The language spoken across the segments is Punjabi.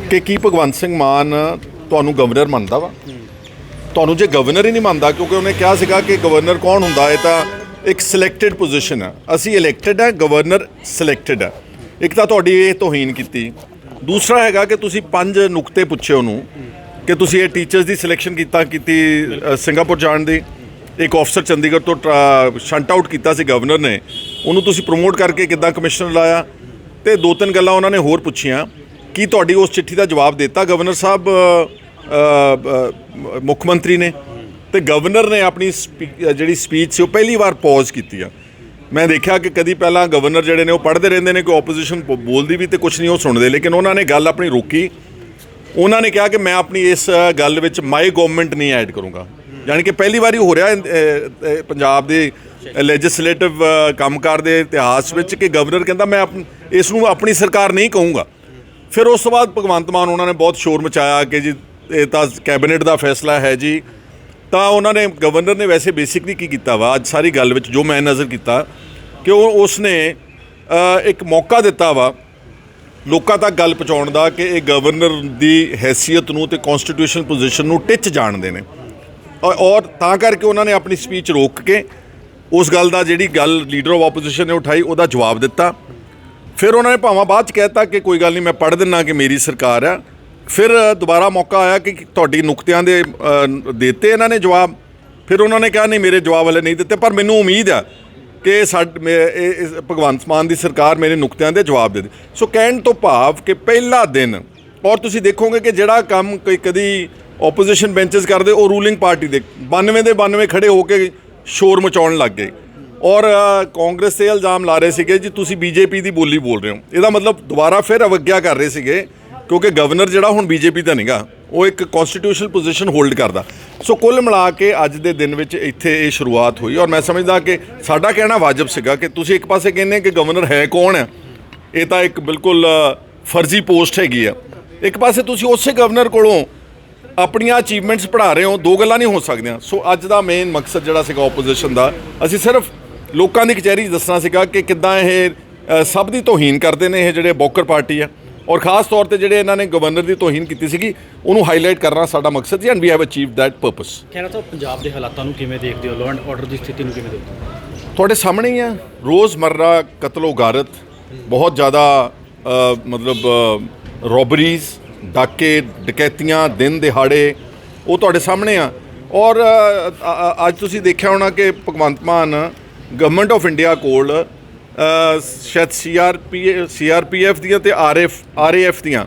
ਕਿ ਕੀ ਭਗਵੰਤ ਸਿੰਘ ਮਾਨ ਤੁਹਾਨੂੰ ਗਵਰਨਰ ਮੰਨਦਾ ਵਾ? ਤੁਹਾਨੂੰ ਜੇ ਗਵਰਨਰ ਹੀ ਨਹੀਂ ਮੰਨਦਾ, ਕਿਉਂਕਿ ਉਹਨੇ ਕਿਹਾ ਸੀਗਾ ਕਿ ਗਵਰਨਰ ਕੌਣ ਹੁੰਦਾ, ਇਹ ਤਾਂ ਇੱਕ ਸਿਲੈਕਟਡ ਪੋਜੀਸ਼ਨ ਹੈ। ਅਸੀਂ ਇਲੈਕਟਡ ਹੈ, ਗਵਰਨਰ ਸਿਲੈਕਟਡ ਹੈ। ਇੱਕ ਤਾਂ ਤੁਹਾਡੀ ਇਹ ਤੋਹੀਨ ਕੀਤੀ, ਦੂਸਰਾ ਹੈਗਾ ਕਿ ਤੁਸੀਂ 5 ਨੁਕਤੇ ਪੁੱਛੇ ਉਹਨੂੰ ਕਿ ਤੁਸੀਂ ਇਹ ਟੀਚਰਸ ਦੀ ਸਿਲੈਕਸ਼ਨ ਕੀਤੀ ਸਿੰਗਾਪੁਰ ਜਾਣ ਦੀ। ਇੱਕ ਅਫਸਰ ਚੰਡੀਗੜ੍ਹ ਤੋਂ ਸ਼ੰਟ ਆਊਟ ਕੀਤਾ ਸੀ ਗਵਰਨਰ ਨੇ, ਉਹਨੂੰ ਤੁਸੀਂ ਪ੍ਰਮੋਟ ਕਰਕੇ ਕਿੱਦਾਂ ਕਮਿਸ਼ਨਰ ਲਾਇਆ। ਤੇ 2-3 ਗੱਲਾਂ ਉਹਨਾਂ ਨੇ ਹੋਰ ਪੁੱਛੀਆਂ। ਕੀ ਤੁਹਾਡੀ ਉਸ ਚਿੱਠੀ ਦਾ ਜਵਾਬ ਦਿੱਤਾ ਗਵਰਨਰ ਸਾਹਿਬ ਮੁੱਖ ਮੰਤਰੀ ਨੇ? ਤੇ ਗਵਰਨਰ ਨੇ ਆਪਣੀ ਜਿਹੜੀ ਸਪੀਚ ਸੀ ਉਹ ਪਹਿਲੀ ਵਾਰ ਪੌਜ਼ ਕੀਤੀ ਆ। ਮੈਂ ਦੇਖਿਆ ਕਿ ਕਦੀ ਪਹਿਲਾਂ ਗਵਰਨਰ ਜਿਹੜੇ ਨੇ ਉਹ ਪੜ੍ਹਦੇ ਰਹਿੰਦੇ ਨੇ, ਕੋਈ ਆਪੋਜੀਸ਼ਨ ਬੋਲਦੀ ਵੀ ਤੇ ਕੁਛ ਨਹੀਂ ਉਹ ਸੁਣਦੇ, ਲੇਕਿਨ ਉਹਨਾਂ ਨੇ ਗੱਲ ਆਪਣੀ ਰੋਕੀ। ਉਹਨਾਂ ਨੇ ਕਿਹਾ ਕਿ ਮੈਂ ਆਪਣੀ ਇਸ ਗੱਲ ਵਿੱਚ ਮਾਈ ਗਵਰਨਮੈਂਟ ਨਹੀਂ ਐਡ ਕਰੂੰਗਾ। ਯਾਨੀ ਕਿ ਪਹਿਲੀ ਵਾਰੀ ਹੋ ਰਿਹਾ ਪੰਜਾਬ ਦੇ ਲੈਜਿਸਲੇਟਿਵ ਕੰਮਕਾਰ ਦੇ ਇਤਿਹਾਸ ਵਿੱਚ ਕਿ ਗਵਰਨਰ ਕਹਿੰਦਾ ਮੈਂ ਇਸ ਨੂੰ ਆਪਣੀ ਸਰਕਾਰ ਨਹੀਂ ਕਹੂੰਗਾ। ਫਿਰ ਉਸ ਤੋਂ ਬਾਅਦ ਭਗਵੰਤ ਮਾਨ ਉਹਨਾਂ ਨੇ ਬਹੁਤ ਸ਼ੋਰ ਮਚਾਇਆ ਕਿ ਜੀ ਇਹ ਤਾਂ ਕੈਬਨਿਟ ਦਾ ਫੈਸਲਾ ਹੈ ਜੀ। ਤਾਂ ਉਹਨਾਂ ਨੇ ਗਵਰਨਰ ਨੇ ਵੈਸੇ ਬੇਸਿਕਲੀ ਕੀ ਕੀਤਾ ਵਾ ਅੱਜ ਸਾਰੀ ਗੱਲ ਵਿੱਚ ਜੋ ਮੈਂ ਨਜ਼ਰ ਕੀਤਾ ਕਿ ਉਸਨੇ ਇੱਕ ਮੌਕਾ ਦਿੱਤਾ ਵਾ ਲੋਕਾਂ ਤੱਕ ਗੱਲ ਪਹੁੰਚਾਉਣ ਦਾ ਕਿ ਇਹ ਗਵਰਨਰ ਦੀ ਹੈਸੀਅਤ ਨੂੰ ਤੇ ਕਨਸਟੀਟਿਊਸ਼ਨਲ ਪੋਜੀਸ਼ਨ ਨੂੰ ਟਿੱਚ ਜਾਣਦੇ ਨੇ। ਔਰ ਤਾਂ ਕਰਕੇ ਉਹਨਾਂ ਨੇ ਆਪਣੀ ਸਪੀਚ ਰੋਕ ਕੇ ਉਸ ਗੱਲ ਦਾ ਜਿਹੜੀ ਗੱਲ ਲੀਡਰ ਆਫ ਆਪੋਜੀਸ਼ਨ ਨੇ ਉਠਾਈ ਉਹਦਾ ਜਵਾਬ ਦਿੱਤਾ। ਫਿਰ ਉਹਨਾਂ ਨੇ ਭਾਵੇਂ ਬਾਅਦ 'ਚ ਕਹਿ ਦਿੱਤਾ ਕਿ ਕੋਈ ਗੱਲ ਨਹੀਂ ਮੈਂ ਪੜ੍ਹ ਦਿੰਦਾ ਕਿ ਮੇਰੀ ਸਰਕਾਰ ਆ। ਫਿਰ ਦੁਬਾਰਾ ਮੌਕਾ ਆਇਆ ਕਿ ਤੁਹਾਡੀ ਨੁਕਤਿਆਂ ਦੇ ਦਿੱਤੇ ਇਹਨਾਂ ਨੇ ਜਵਾਬ। ਫਿਰ ਉਹਨਾਂ ਨੇ ਕਿਹਾ ਨਹੀਂ ਮੇਰੇ ਜਵਾਬ ਹਲੇ ਨਹੀਂ ਦਿੱਤੇ, ਪਰ ਮੈਨੂੰ ਉਮੀਦ ਆ ਕਿ ਭਗਵੰਤ ਮਾਨ ਦੀ ਸਰਕਾਰ ਮੇਰੇ ਨੁਕਤਿਆਂ ਦੇ ਜਵਾਬ ਦੇ ਦੇ। ਸੋ ਕਹਿਣ ਤੋਂ ਭਾਵ ਕਿ ਪਹਿਲਾ ਦਿਨ, ਔਰ ਤੁਸੀਂ ਦੇਖੋਗੇ ਕਿ ਜਿਹੜਾ ਕੰਮ ਕਦੀ ਆਪੋਜੀਸ਼ਨ ਬੈਂਚਸ ਕਰਦੇ ਉਹ ਰੂਲਿੰਗ ਪਾਰਟੀ ਦੇ 92 ਦੇ 92 ਖੜੇ ਹੋ ਕੇ ਸ਼ੋਰ ਮਚਾਉਣ ਲੱਗ ਗਏ ਔਰ ਕਾਂਗਰਸ 'ਤੇ ਇਲਜ਼ਾਮ ਲਾ ਰਹੇ ਸੀਗੇ ਜੀ ਤੁਸੀਂ ਬੀਜੇਪੀ ਦੀ ਬੋਲੀ ਬੋਲ ਰਹੇ ਹੋ। ਇਹਦਾ ਮਤਲਬ ਦੁਬਾਰਾ ਫਿਰ ਅਵਗਿਆ ਕਰ ਰਹੇ ਸੀਗੇ ਕਿਉਂਕਿ ਗਵਰਨਰ ਜਿਹੜਾ ਹੁਣ ਬੀਜੇਪੀ ਦਾ ਨਹੀਂਗਾ, ਉਹ ਇੱਕ ਕਨਸਟੀਟਿਊਸ਼ਨਲ ਪੋਜੀਸ਼ਨ ਹੋਲਡ ਕਰਦਾ। ਸੋ ਕੁੱਲ ਮਿਲਾ ਕੇ ਅੱਜ ਦੇ ਦਿਨ ਵਿੱਚ ਇੱਥੇ ਇਹ ਸ਼ੁਰੂਆਤ ਹੋਈ ਔਰ ਮੈਂ ਸਮਝਦਾ ਕਿ ਸਾਡਾ ਕਹਿਣਾ ਵਾਜਬ ਸੀਗਾ ਕਿ ਤੁਸੀਂ ਇੱਕ ਪਾਸੇ ਕਹਿੰਦੇ ਕਿ ਗਵਰਨਰ ਹੈ ਕੌਣ ਹੈ, ਇਹ ਤਾਂ ਇੱਕ ਬਿਲਕੁਲ ਫਰਜ਼ੀ ਪੋਸਟ ਹੈਗੀ ਆ। ਇੱਕ ਪਾਸੇ ਤੁਸੀਂ ਉਸੇ ਗਵਰਨਰ ਕੋਲੋਂ ਆਪਣੀਆਂ ਅਚੀਵਮੈਂਟਸ ਪੜ੍ਹਾ ਰਹੇ ਹੋ, ਦੋ ਗੱਲਾਂ ਨਹੀਂ ਹੋ ਸਕਦੀਆਂ। ਸੋ ਅੱਜ ਦਾ ਮੇਨ ਮਕਸਦ ਜਿਹੜਾ ਸੀਗਾ ਆਪੋਜੀਸ਼ਨ ਦਾ, ਅਸੀਂ ਸਿਰਫ ਲੋਕਾਂ ਦੀ ਕਚਹਿਰੀ 'ਚ ਦੱਸਣਾ ਸੀਗਾ ਕਿ ਕਿੱਦਾਂ ਇਹ ਸਭ ਦੀ ਤੋਹੀਨ ਕਰਦੇ ਨੇ ਇਹ ਜਿਹੜੇ ਬੌਕਰ ਪਾਰਟੀ ਆ, ਔਰ ਖਾਸ ਤੌਰ ਤੇ ਜਿਹੜੇ ਇਹਨਾਂ ਨੇ ਗਵਰਨਰ ਦੀ ਤੋਹੀਨ ਕੀਤੀ ਸੀਗੀ ਉਹਨੂੰ ਹਾਈਲਾਈਟ ਕਰਨਾ ਸਾਡਾ ਮਕਸਦ ਸੀ and we have achieved that purpose. Khaira Sahib, Punjab ਦੇ ਹਾਲਾਤਾਂ ਨੂੰ ਕਿਵੇਂ ਦੇਖਦੇ ਹੋ? ਲਾਅ ਐਂਡ ਆਰਡਰ ਦੀ ਸਥਿਤੀ ਨੂੰ ਕਿਵੇਂ ਦੇਖਦੇ ਹੋ? ਤੁਹਾਡੇ ਸਾਹਮਣੇ ਹੀ ਆ, ਰੋਜ਼ਮਰਰਾ ਕਤਲੋ ਗਾਰਤ, ਬਹੁਤ ਜ਼ਿਆਦਾ ਮਤਲਬ ਰੋਬਰੀਜ਼, ਡਾਕੇ ਡਕੈਤੀਆਂ, ਦਿਨ ਦਿਹਾੜੇ, ਉਹ ਤੁਹਾਡੇ ਸਾਹਮਣੇ ਆ। ਔਰ ਅੱਜ ਤੁਸੀਂ ਦੇਖਿਆ ਹੋਣਾ ਕਿ Bhagwant Mann government of India ਕੋਲ ਸ਼ਾਇਦ CRPF ਦੀਆਂ ਤੇ RAF ਦੀਆਂ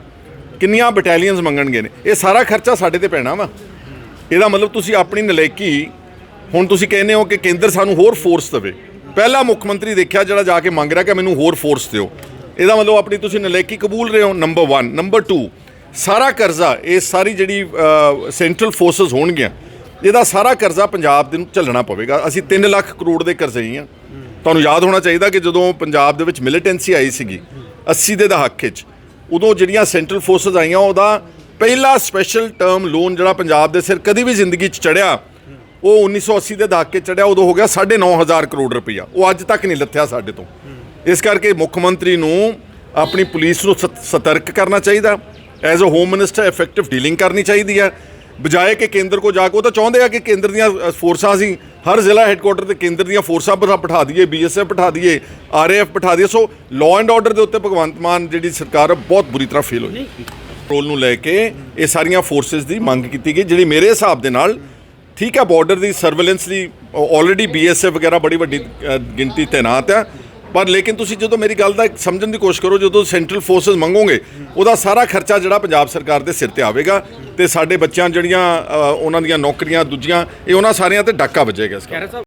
ਕਿੰਨੀਆਂ ਬਟਾਲੀਅਨਸ ਮੰਗਣਗੇ ਨੇ। ਇਹ ਸਾਰਾ ਖਰਚਾ ਸਾਡੇ ਤੇ ਪੈਣਾ ਵਾ। ਇਹਦਾ ਮਤਲਬ ਤੁਸੀਂ ਆਪਣੀ ਨਲਾਇਕੀ, ਹੁਣ ਤੁਸੀਂ ਕਹਿੰਦੇ ਹੋ ਕਿ ਕੇਂਦਰ ਸਾਨੂੰ ਹੋਰ ਫੋਰਸ ਦੇਵੇ। ਪਹਿਲਾ ਮੁੱਖ ਮੰਤਰੀ ਦੇਖਿਆ ਜਿਹੜਾ ਜਾ ਕੇ ਮੰਗ ਰਿਹਾ ਕਿ ਮੈਨੂੰ ਹੋਰ ਫੋਰਸ ਦਿਓ। ਇਹਦਾ ਮਤਲਬ ਆਪਣੀ ਤੁਸੀਂ ਨਲਾਇਕੀ ਕਬੂਲ ਰਹੇ ਹੋ, ਨੰਬਰ 1। ਨੰਬਰ 2, ਸਾਰਾ ਕਰਜ਼ਾ, ਇਹ ਸਾਰੀ ਜਿਹੜੀ ਸੈਂਟਰਲ ਫੋਰਸਿਸ ਹੋਣਗੀਆਂ, ਇਹਦਾ ਸਾਰਾ ਕਰਜ਼ਾ ਪੰਜਾਬ ਦੇ ਨੂੰ ਝੱਲਣਾ ਪਵੇਗਾ। ਅਸੀਂ 3 ਲੱਖ ਕਰੋੜ ਦੇ ਕਰਜ਼ੇ ਹਾਂ। ਤੁਹਾਨੂੰ ਯਾਦ ਹੋਣਾ ਚਾਹੀਦਾ ਕਿ ਜਦੋਂ ਪੰਜਾਬ ਦੇ ਵਿੱਚ ਮਿਲੀਟੈਂਸੀ ਆਈ ਸੀਗੀ 80 ਦੇ ਦਹਾਕੇ 'ਚ, ਉਦੋਂ ਜਿਹੜੀਆਂ ਸੈਂਟਰਲ ਫੋਰਸਿਸ ਆਈਆਂ ਉਹਦਾ ਪਹਿਲਾ ਸਪੈਸ਼ਲ ਟਰਮ ਲੋਨ ਜਿਹੜਾ ਪੰਜਾਬ ਦੇ ਸਿਰ ਕਦੀ ਵੀ ਜ਼ਿੰਦਗੀ 'ਚ ਚੜ੍ਹਿਆ ਉਹ 1980 ਦੇ ਦਹਾਕੇ ਚੜ੍ਹਿਆ, ਉਦੋਂ ਹੋ ਗਿਆ 9,500 ਕਰੋੜ ਰੁਪਈਆ। ਉਹ ਅੱਜ ਤੱਕ ਨਹੀਂ ਲੱਥਿਆ ਸਾਡੇ ਤੋਂ। ਇਸ ਕਰਕੇ ਮੁੱਖ ਮੰਤਰੀ ਨੂੰ ਆਪਣੀ ਪੁਲਿਸ ਨੂੰ ਸਤਰਕ ਕਰਨਾ ਚਾਹੀਦਾ, as a home minister effective dealing ਕਰਨੀ ਚਾਹੀਦੀ ਹੈ, ਬਜਾਏ ਕਿ ਕੇਂਦਰ ਕੋ ਜਾ ਕੇ। ਉਹ ਤਾਂ ਚਾਹੁੰਦੇ ਆ ਕਿ ਕੇਂਦਰ ਦੀਆਂ ਫੋਰਸਾਂ ਅਸੀਂ ਹਰ ਜ਼ਿਲ੍ਹਾ ਹੈੱਡਕੁਆਟਰ 'ਤੇ ਕੇਂਦਰ ਦੀਆਂ ਫੋਰਸਾਂ ਬਿਠਾ ਦਈਏ, BSF ਬਿਠਾ ਦਈਏ, RAF ਬਿਠਾ ਦਈਏ। ਸੋ ਲਾਅ ਐਂਡ ਆਰਡਰ ਦੇ ਉੱਤੇ ਭਗਵੰਤ ਮਾਨ ਜਿਹੜੀ ਸਰਕਾਰ ਬਹੁਤ ਬੁਰੀ ਤਰ੍ਹਾਂ ਫੇਲ ਹੋਈ। ਕੰਟਰੋਲ ਨੂੰ ਲੈ ਕੇ ਇਹ ਸਾਰੀਆਂ ਫੋਰਸਿਸ ਦੀ ਮੰਗ ਕੀਤੀ ਗਈ, ਜਿਹੜੀ ਮੇਰੇ ਹਿਸਾਬ ਦੇ ਨਾਲ ਠੀਕ ਹੈ। ਬਾਰਡਰ ਦੀ ਸਰਵੇਲੈਂਸ ਲਈ ਆਲਰੇਡੀ BSF ਵਗੈਰਾ ਬੜੀ ਵੱਡੀ ਗਿਣਤੀ ਤੈਨਾਤ ਆ, ਪਰ ਲੇਕਿਨ ਤੁਸੀਂ ਜਦੋਂ ਮੇਰੀ ਗੱਲ ਦਾ ਸਮਝਣ ਦੀ ਕੋਸ਼ਿਸ਼ ਕਰੋ, ਜਦੋਂ ਸੈਂਟਰਲ ਫੋਰਸਿਸ ਮੰਗੋਗੇ ਉਹਦਾ ਸਾਰਾ ਖਰਚਾ ਜਿਹੜਾ ਪੰਜਾਬ ਸਰਕਾਰ ਦੇ ਸਿਰ ਤੇ ਆਵੇਗਾ ਤੇ ਸਾਡੇ ਬੱਚਿਆਂ ਜਿਹੜੀਆਂ ਉਹਨਾਂ ਦੀਆਂ ਨੌਕਰੀਆਂ ਦੂਜੀਆਂ, ਇਹ ਉਹਨਾਂ ਸਾਰਿਆਂ ਤੇ ਡਾਕਾ ਵੱਜੇਗਾ।